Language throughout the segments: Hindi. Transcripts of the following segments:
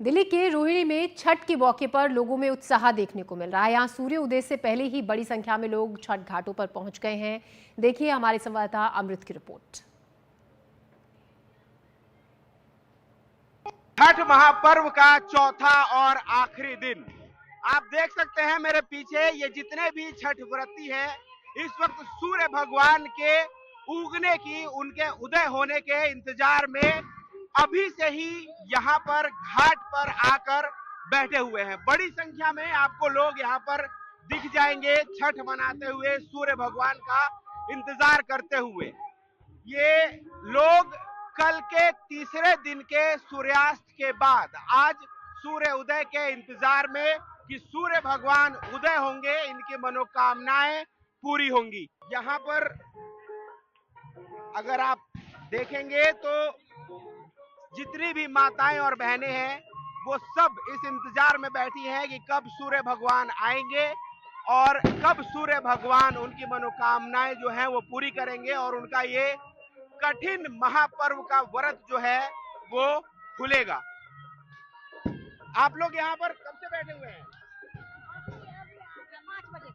दिल्ली के रोहिणी में छठ के मौके पर लोगों में उत्साह देखने को मिल रहा है। यहाँ सूर्य उदय से पहले ही बड़ी संख्या में लोग छठ घाटों पर पहुंच गए हैं। देखिए हमारे संवाददाता अमृत की रिपोर्ट। छठ महापर्व का चौथा और आखिरी दिन आप देख सकते हैं मेरे पीछे। ये जितने भी छठ व्रती हैं इस वक्त सूर्य भगवान के उगने की, उनके उदय होने के इंतजार में अभी से ही यहाँ पर घाट पर आकर बैठे हुए हैं। बड़ी संख्या में आपको लोग यहाँ पर दिख जाएंगे छठ मनाते हुए, सूर्य भगवान का इंतजार करते हुए। ये लोग कल के तीसरे दिन के सूर्यास्त के बाद आज सूर्य उदय के इंतजार में कि सूर्य भगवान उदय होंगे, इनकी मनोकामनाएं पूरी होंगी। यहाँ पर अगर आप देखेंगे तो जितनी भी माताएं और बहनें हैं वो सब इस इंतजार में बैठी हैं कि कब सूर्य भगवान आएंगे और कब सूर्य भगवान उनकी मनोकामनाएं जो हैं वो पूरी करेंगे और उनका ये कठिन महापर्व का व्रत जो है वो खुलेगा। आप लोग यहाँ पर कब से बैठे हुए हैं? 5 बजे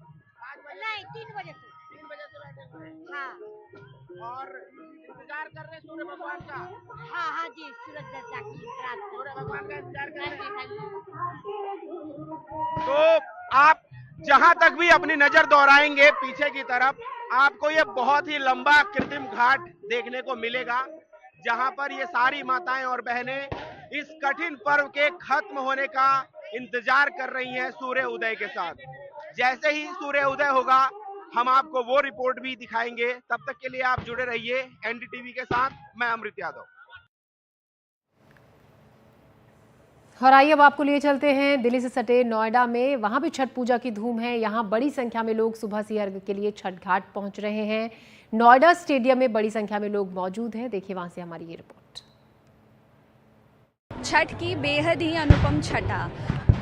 नहीं 3 बजे से 3 बजे से बैठे हुए हैं। हाँ और इंतजार कर रहे हैं सूर्य भगवान का। हाँ जी, सूरज देवता की सूर्य भगवान का इंतजार कर रहे हैं। प्रार्थना। तो आप जहां तक भी अपनी नजर दोहराएंगे पीछे की तरफ, आपको ये बहुत ही लंबा कृत्रिम घाट देखने को मिलेगा जहां पर ये सारी माताएं और बहनें इस कठिन पर्व के खत्म होने का इंतजार कर रही हैं सूर्य उदय के साथ। जैसे ही सूर्य उदय होगा हम आपको वो रिपोर्ट भी दिखाएंगे। तब तक के लिए आप जुड़े रहिए एनडीटीवी के साथ। मैं अमृत यादव। और आइए अब आपको लिए चलते हैं दिल्ली से सटे नोएडा में। वहां भी छठ पूजा की धूम है। यहां बड़ी संख्या में लोग सुबह से अर्घ के लिए छठ घाट पहुंच रहे हैं। नोएडा स्टेडियम में बड़ी संख्या में लोग मौजूद हैं। देखिए वहां से हमारी ये रिपोर्ट। छठ की बेहद ही अनुपम छठा।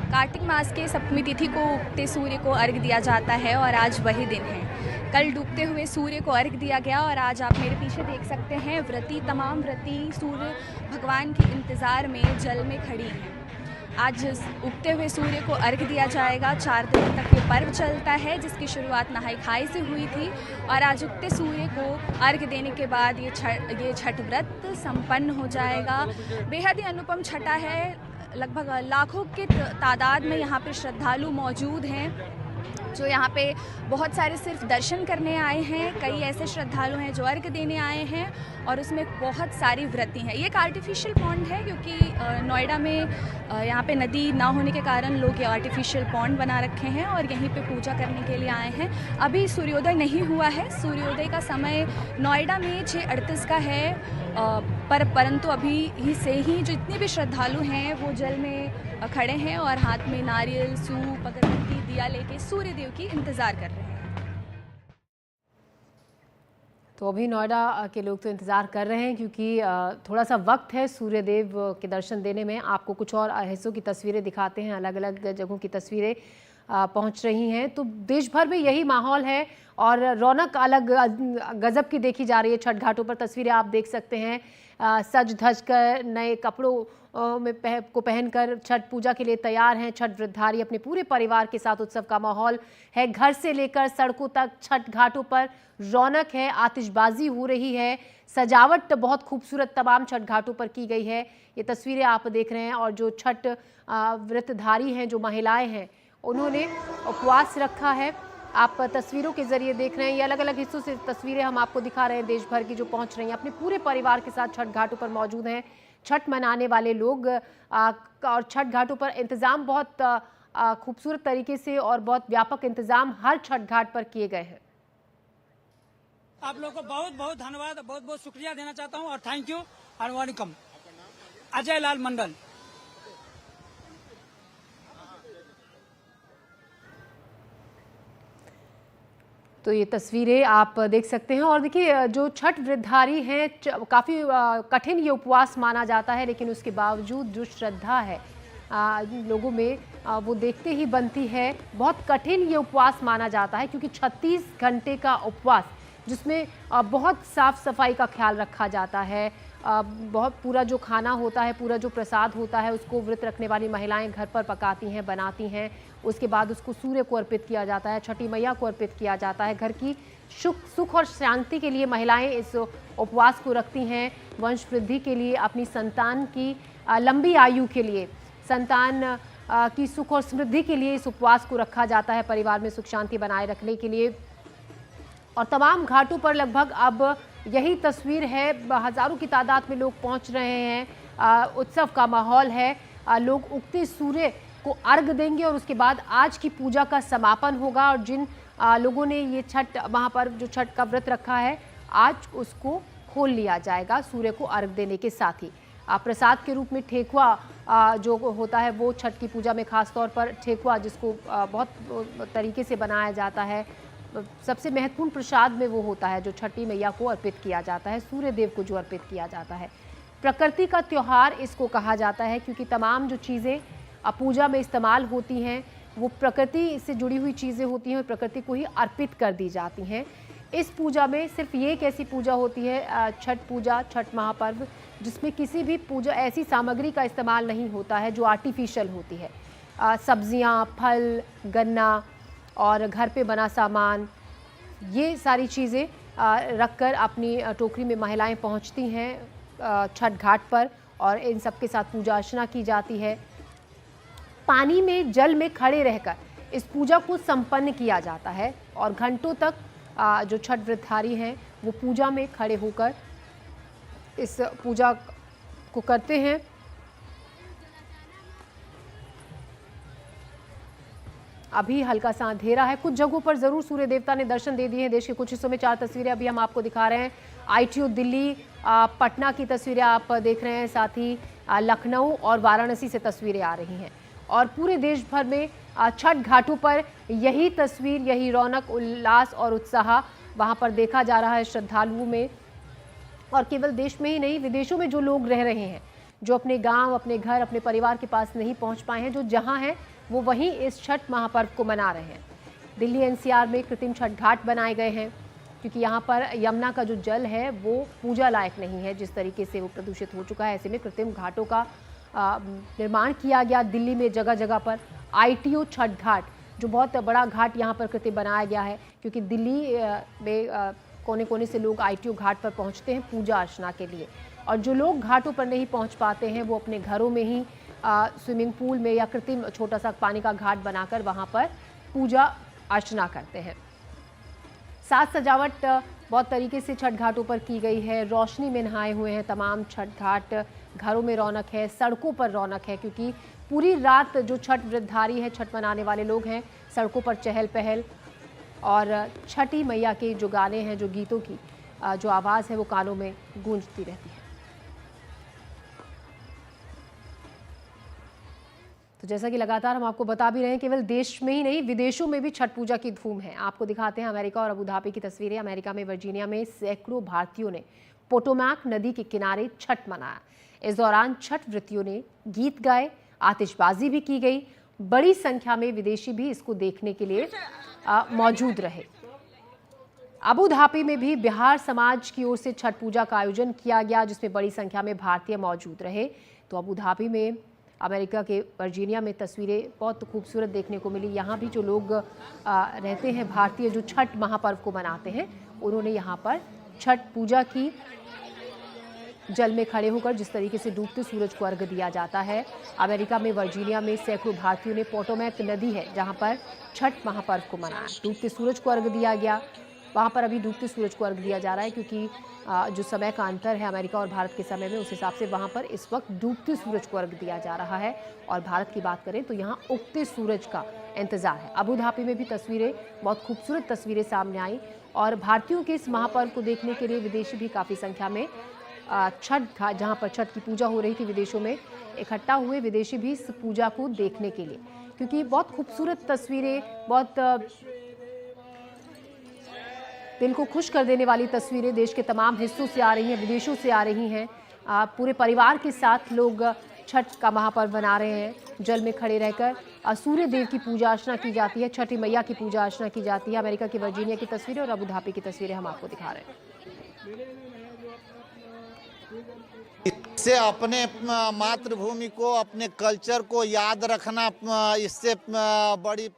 कार्तिक मास के सप्तमी तिथि को उगते सूर्य को अर्घ दिया जाता है और आज वही दिन है। कल डूबते हुए सूर्य को अर्घ दिया गया और आज आप मेरे पीछे देख सकते हैं तमाम व्रती सूर्य भगवान के इंतज़ार में जल में खड़ी हैं। आज उगते हुए सूर्य को अर्घ दिया जाएगा। 4 दिन तक ये पर्व चलता है जिसकी शुरुआत नहाई खाई से हुई थी और आज उगते सूर्य को अर्घ देने के बाद ये छठ व्रत संपन्न हो जाएगा। बेहद ही अनुपम छठा है। लगभग लाखों के तादाद में यहाँ पे श्रद्धालु मौजूद हैं जो यहाँ पे बहुत सारे सिर्फ दर्शन करने आए हैं। कई ऐसे श्रद्धालु हैं जो अर्घ देने आए हैं और उसमें बहुत सारी व्रती हैं। ये एक आर्टिफिशियल पॉन्ड है क्योंकि नोएडा में यहाँ पे नदी ना होने के कारण लोग ये आर्टिफिशियल पॉन्ड बना रखे हैं और यहीं पे पूजा करने के लिए आए हैं। अभी सूर्योदय नहीं हुआ है। सूर्योदय का समय नोएडा में 6:38 का है परंतु अभी ही से ही जितने भी श्रद्धालु हैं वो जल में खड़े हैं और हाथ में नारियल, सूप, अगरबत्ती, दिया लेके सूर्य देव की इंतज़ार कर रहे हैं। तो अभी नोएडा के लोग तो इंतज़ार कर रहे हैं क्योंकि थोड़ा सा वक्त है सूर्य देव के दर्शन देने में। आपको कुछ और हिस्सों की तस्वीरें दिखाते हैं। अलग अलग जगहों की तस्वीरें पहुंच रही हैं। तो देश भर में यही माहौल है और रौनक अलग गजब की देखी जा रही है। छठ घाटों पर तस्वीरें आप देख सकते हैं। सज धज कर नए कपड़ों को पहनकर छठ पूजा के लिए तैयार हैं छठ व्रतधारी। अपने पूरे परिवार के साथ उत्सव का माहौल है। घर से लेकर सड़कों तक छठ घाटों पर रौनक है। आतिशबाजी हो रही है। सजावट बहुत खूबसूरत तमाम छठ घाटों पर की गई है। ये तस्वीरें आप देख रहे हैं। और जो छठ व्रतधारी हैं, जो महिलाएं हैं, उन्होंने उपवास रखा है। आप तस्वीरों के जरिए देख रहे हैं। ये अलग अलग हिस्सों से तस्वीरें हम आपको दिखा रहे हैं देश भर की जो पहुंच रही हैं। अपने पूरे परिवार के साथ छठ घाटों पर मौजूद हैं छठ मनाने वाले लोग। और छठ घाटों पर इंतज़ाम बहुत खूबसूरत तरीके से और बहुत व्यापक इंतज़ाम हर छठ घाट पर किए गए हैं। आप लोगों को बहुत बहुत धन्यवाद, बहुत बहुत शुक्रिया देना चाहता हूं और थैंक यू और वेलकम। अजय लाल मंडल। तो ये तस्वीरें आप देख सकते हैं। और देखिए जो छठ व्रतधारी हैं, काफ़ी कठिन ये उपवास माना जाता है, लेकिन उसके बावजूद जो श्रद्धा है लोगों में वो देखते ही बनती है। बहुत कठिन ये उपवास माना जाता है क्योंकि 36 घंटे का उपवास जिसमें बहुत साफ सफाई का ख्याल रखा जाता है बहुत पूरा जो खाना होता है, पूरा जो प्रसाद होता है, उसको व्रत रखने वाली महिलाएं घर पर पकाती हैं, बनाती हैं। उसके बाद उसको सूर्य को अर्पित किया जाता है, छठी मैया को अर्पित किया जाता है। घर की सुख और शांति के लिए महिलाएं इस उपवास को रखती हैं, वंश वृद्धि के लिए, अपनी संतान की लंबी आयु के लिए, संतान की सुख और समृद्धि के लिए इस उपवास को रखा जाता है, परिवार में सुख शांति बनाए रखने के लिए। और तमाम घाटों पर लगभग अब यही तस्वीर है, हजारों की तादाद में लोग पहुंच रहे हैं, उत्सव का माहौल है। लोग उगते सूर्य को अर्घ देंगे और उसके बाद आज की पूजा का समापन होगा। और जिन लोगों ने ये छठ महापर्व, जो छठ का व्रत रखा है, आज उसको खोल लिया जाएगा सूर्य को अर्घ देने के साथ ही। प्रसाद के रूप में ठेकुआ जो होता है, वो छठ की पूजा में खास तौर पर ठेकुआ, जिसको बहुत तरीके से बनाया जाता है, सबसे महत्वपूर्ण प्रसाद में वो होता है जो छठी मैया को अर्पित किया जाता है, सूर्य देव को जो अर्पित किया जाता है। प्रकृति का त्योहार इसको कहा जाता है, क्योंकि तमाम जो चीज़ें पूजा में इस्तेमाल होती हैं वो प्रकृति से जुड़ी हुई चीज़ें होती हैं और प्रकृति को ही अर्पित कर दी जाती हैं। इस पूजा में सिर्फ ये एक ऐसी पूजा होती है, छठ पूजा, छठ महापर्व, जिसमें किसी भी पूजा ऐसी सामग्री का इस्तेमाल नहीं होता है जो आर्टिफिशियल होती है। सब्जियां, फल, गन्ना और घर पे बना सामान, ये सारी चीज़ें रखकर अपनी टोकरी में महिलाएं पहुंचती हैं छठ घाट पर और इन सब के साथ पूजा अर्चना की जाती है। पानी में, जल में खड़े रहकर इस पूजा को संपन्न किया जाता है और घंटों तक जो छठ व्रतधारी हैं वो पूजा में खड़े होकर इस पूजा को करते हैं। अभी हल्का सा अंधेरा है, कुछ जगहों पर जरूर सूर्य देवता ने दर्शन दे दिए हैं। देश के कुछ हिस्सों में 4 तस्वीरें अभी हम आपको दिखा रहे हैं। ITO दिल्ली, पटना की तस्वीरें आप देख रहे हैं, साथ ही लखनऊ और वाराणसी से तस्वीरें आ रही हैं। और पूरे देश भर में छठ घाटों पर यही तस्वीर, यही रौनक, उल्लास और उत्साह वहां पर देखा जा रहा है श्रद्धालुओं में। और केवल देश में ही नहीं, विदेशों में जो लोग रह रहे हैं, जो अपने गांव, अपने घर, अपने परिवार के पास नहीं पहुंच पाए हैं, जो जहां हैं वो वहीं इस छठ महापर्व को मना रहे हैं। दिल्ली NCR में कृत्रिम छठ घाट बनाए गए हैं, क्योंकि यहाँ पर यमुना का जो जल है वो पूजा लायक नहीं है, जिस तरीके से वो प्रदूषित हो चुका है। ऐसे में कृत्रिम घाटों का निर्माण किया गया दिल्ली में जगह जगह पर। ITO छठ घाट, जो बहुत बड़ा घाट यहाँ पर कृत्रिम बनाया गया है, क्योंकि दिल्ली में कोने कोने से लोग ITO घाट पर पहुँचते हैं पूजा अर्चना के लिए। और जो लोग घाटों पर नहीं पहुँच पाते हैं वो अपने घरों में ही स्विमिंग पूल में या कृत्रिम छोटा सा पानी का घाट बनाकर वहाँ पर पूजा अर्चना करते हैं। साज सजावट बहुत तरीके से छठ घाटों पर की गई है, रोशनी में नहाए हुए हैं तमाम छठ घाट, घरों में रौनक है, सड़कों पर रौनक है, क्योंकि पूरी रात जो छठ व्रतधारी है, छठ मनाने वाले लोग हैं, सड़कों पर चहल पहल और छठी मैया के जो गाने हैं, जो गीतों की जो आवाज़ है वो कानों में गूंजती रहती है। तो जैसा कि लगातार हम आपको बता भी रहे हैं, केवल देश में ही नहीं, विदेशों में भी छठ पूजा की धूम है। आपको दिखाते हैं अमेरिका और अबू धाबी की तस्वीरें। अमेरिका में वर्जीनिया में सैकड़ों भारतीयों ने पोटोमैक नदी के किनारे छठ मनाया। इस दौरान छठ व्रतियों ने गीत गाए, आतिशबाजी भी की गई। बड़ी संख्या में विदेशी भी इसको देखने के लिए मौजूद रहे। अबू धाबी में भी बिहार समाज की ओर से छठ पूजा का आयोजन किया गया, जिसमें बड़ी संख्या में भारतीय मौजूद रहे। तो अबू धाबी में, अमेरिका के वर्जीनिया में तस्वीरें बहुत खूबसूरत देखने को मिली। यहाँ भी जो लोग रहते हैं भारतीय, जो छठ महापर्व को मनाते हैं, उन्होंने यहाँ पर छठ पूजा की। जल में खड़े होकर जिस तरीके से डूबते सूरज को अर्घ दिया जाता है। अमेरिका में वर्जीनिया में सैकड़ों भारतीयों ने पोटोमैक नदी है जहाँ पर छठ महापर्व को मनाया, डूबते सूरज को अर्घ दिया गया। वहाँ पर अभी डूबते सूरज को अर्घ दिया जा रहा है, क्योंकि जो समय का अंतर है अमेरिका और भारत के समय में, उस हिसाब से वहाँ पर इस वक्त डूबते सूरज को अर्घ दिया जा रहा है। और भारत की बात करें तो यहाँ उगते सूरज का इंतजार है। अबू धाबी में भी तस्वीरें, बहुत खूबसूरत तस्वीरें सामने आई और भारतीयों के इस महापर्व को देखने के लिए विदेशी भी काफ़ी संख्या में छठ घाट, जहाँ पर छठ की पूजा हो रही थी, विदेशों में इकट्ठा हुए विदेशी भी इस पूजा को देखने के लिए, क्योंकि बहुत खूबसूरत तस्वीरें, बहुत दिल को खुश कर देने वाली तस्वीरें देश के तमाम हिस्सों से आ रही हैं, विदेशों से आ रही हैं। पूरे परिवार के साथ लोग छठ का महापर्व मना रहे हैं। जल में खड़े रहकर सूर्य देव की पूजा अर्चना की जाती है, छठी मैया की पूजा अर्चना की जाती है। अमेरिका की वर्जीनिया की तस्वीरें और अबू धाबी की तस्वीरें हम आपको दिखा रहे हैं। इससे अपने मातृभूमि को, अपने कल्चर को याद रखना, इससे बड़ी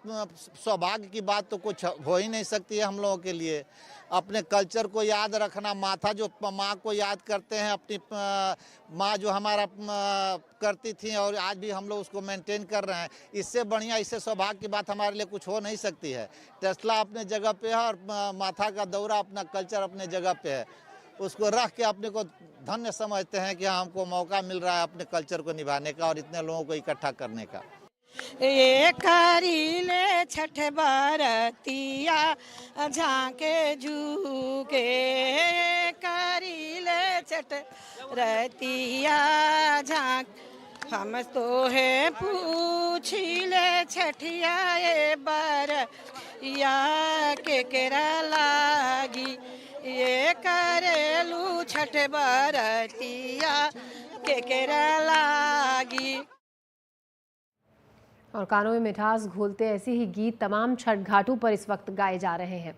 सौभाग्य की बात तो कुछ हो ही नहीं सकती है हम लोगों के लिए। अपने कल्चर को याद रखना, माथा जो माँ को याद करते हैं, अपनी माँ जो हमारा करती थी और आज भी हम लोग उसको मेंटेन कर रहे हैं, इससे बढ़िया, इससे सौभाग्य की बात हमारे लिए कुछ हो नहीं सकती है। टेस्ला अपने जगह पे है और माथा का दौरा, अपना कल्चर अपने जगह पे है, उसको रख के अपने को धन्य समझते हैं कि हमको मौका मिल रहा है अपने कल्चर को निभाने का और इतने लोगों को इकट्ठा करने का। ये करीले छठ बरतिया झांके झूके, करीले छठ रतिया झांक, हम तो है पूछिले छठिया ये बरतिया के केरा लागी, ये करेलू छठ बरतिया के केरा लागी। और कानों में मिठास घोलते ऐसे ही गीत तमाम छठ घाटों पर इस वक्त गाए जा रहे हैं।